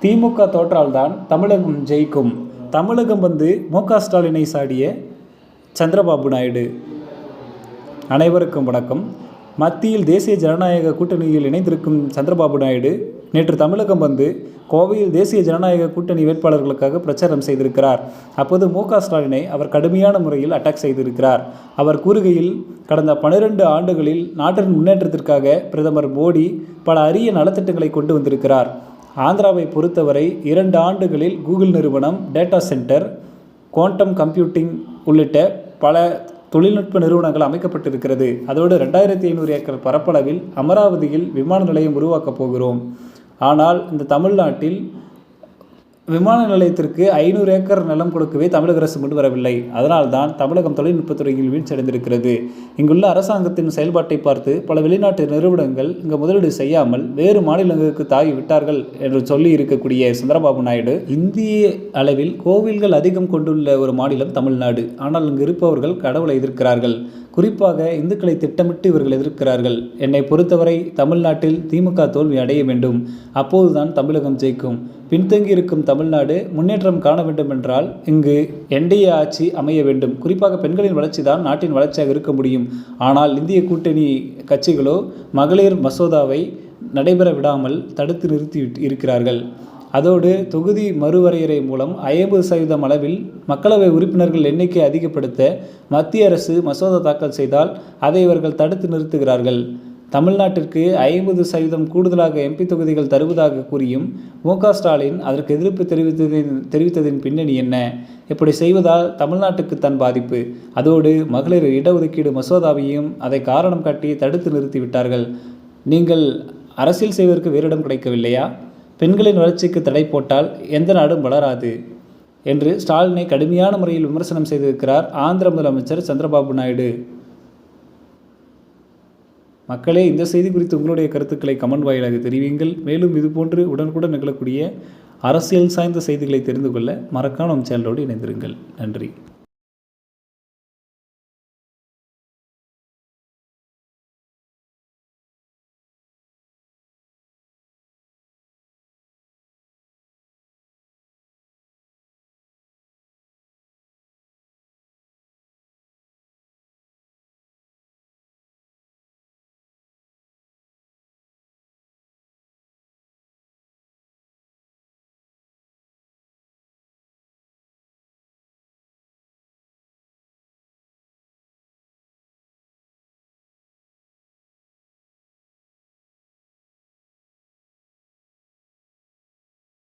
திமுக தோற்றால்தான் தமிழகம் ஜெயிக்கும். தமிழகம் மு.க. ஸ்டாலினை சாடிய சந்திரபாபு நாயுடு. அனைவருக்கும் வணக்கம். மத்தியில் தேசிய ஜனநாயக கூட்டணியில் இணைந்திருக்கும் சந்திரபாபு நாயுடு நேற்று தமிழகம் கோவையில் தேசிய ஜனநாயக கூட்டணி வேட்பாளர்களுக்காக பிரச்சாரம் செய்திருக்கிறார். அப்போது மு.க. ஸ்டாலினை அவர் கடுமையான முறையில் அட்டாக் செய்திருக்கிறார். அவர் கூறுகையில், கடந்த 12 ஆண்டுகளில் நாட்டின் முன்னேற்றத்திற்காக பிரதமர் மோடி பல அரிய நலத்திட்டங்களை கொண்டு வந்திருக்கிறார். ஆந்திராவை பொறுத்தவரை 2 ஆண்டுகளில் கூகுள் நிறுவனம், டேட்டா சென்டர், குவாண்டம் கம்ப்யூட்டிங் உள்ளிட்ட பல தொழில்நுட்ப நிறுவனங்கள் அமைக்கப்பட்டிருக்கிறது. அதோடு 2500 ஏக்கர் பரப்பளவில் அமராவதியில் விமான நிலையம் உருவாக்கப் போகிறோம். ஆனால் இந்த தமிழ்நாட்டில் விமான நிலையத்திற்கு 500 ஏக்கர் நிலம் கொடுக்கவே தமிழக அரசு முன் வரவில்லை. அதனால்தான் தமிழகம் தொழில்நுட்பத்துறையில் வீழ்ச்சியடைந்திருக்கிறது. இங்குள்ள அரசாங்கத்தின் செயல்பாட்டை பார்த்து பல வெளிநாட்டு நிறுவனங்கள் இங்கு முதலீடு செய்யாமல் வேறு மாநிலங்களுக்கு தாவி விட்டார்கள் என்று சொல்லி இருக்கக்கூடிய சந்திரபாபு நாயுடு, இந்திய அளவில் கோவில்கள் அதிகம் கொண்டுள்ள ஒரு மாநிலம் தமிழ்நாடு. ஆனால் இங்கு இருப்பவர்கள் கடவுளை எதிர்க்கிறார்கள். குறிப்பாக இந்துக்களை திட்டமிட்டு இவர்கள் எதிர்க்கிறார்கள். என்னை பொறுத்தவரை தமிழ்நாட்டில் திமுக தோல்வி அடைய வேண்டும். அப்போதுதான் தமிழகம் ஜெயிக்கும். பின்தங்கி இருக்கும் தமிழ்நாடு முன்னேற்றம் காண வேண்டும் என்றால் இங்கு என்டிஏ ஆட்சி அமைய வேண்டும். குறிப்பாக பெண்களின் வளர்ச்சி தான் நாட்டின் வளர்ச்சியாக இருக்க முடியும். ஆனால் இந்திய கூட்டணி கட்சிகளோ மகளிர் மசோதாவை நடைபெற விடாமல் தடுத்து நிறுத்தி இருக்கிறார்கள். அதோடு தொகுதி மறுவரையறை மூலம் 50% அளவில் மக்களவை உறுப்பினர்கள் எண்ணிக்கை அதிகப்படுத்த மத்திய அரசு மசோதா தாக்கல் செய்தால் அதை இவர்கள் தடுத்து நிறுத்துகிறார்கள். தமிழ்நாட்டிற்கு 50% கூடுதலாக எம்பி தொகுதிகள் தருவதாக கூறியும் மு.க. ஸ்டாலின் அதற்கு எதிர்ப்பு தெரிவித்ததின் பின்னணி என்ன? இப்படி செய்வதால் தமிழ்நாட்டுக்கு தன் பாதிப்பு. அதோடு மகளிர் இடஒதுக்கீடு மசோதாவையும் அதை காரணம் காட்டி தடுத்து நிறுத்திவிட்டார்கள். நீங்கள் அரசியல் செய்வதற்கு வேறு இடம் கிடைக்கவில்லையா? பெண்களின் வளர்ச்சிக்கு தடை போட்டால் எந்த நாடும் வளராது என்று ஸ்டாலினை கடுமையான முறையில் விமர்சனம் செய்திருக்கிறார் ஆந்திர முதலமைச்சர் சந்திரபாபு நாயுடு. மக்களே, இந்த செய்தி குறித்து உங்களுடைய கருத்துக்களை கமெண்ட் வாயிலாக தெரிவியுங்கள். மேலும் இதுபோன்று உடனுக்குடன் நிகழக்கூடிய அரசியல் சார்ந்த செய்திகளை தெரிந்து கொள்ள மறக்காம நம் சேனலோடு இணைந்திருங்கள். நன்றி.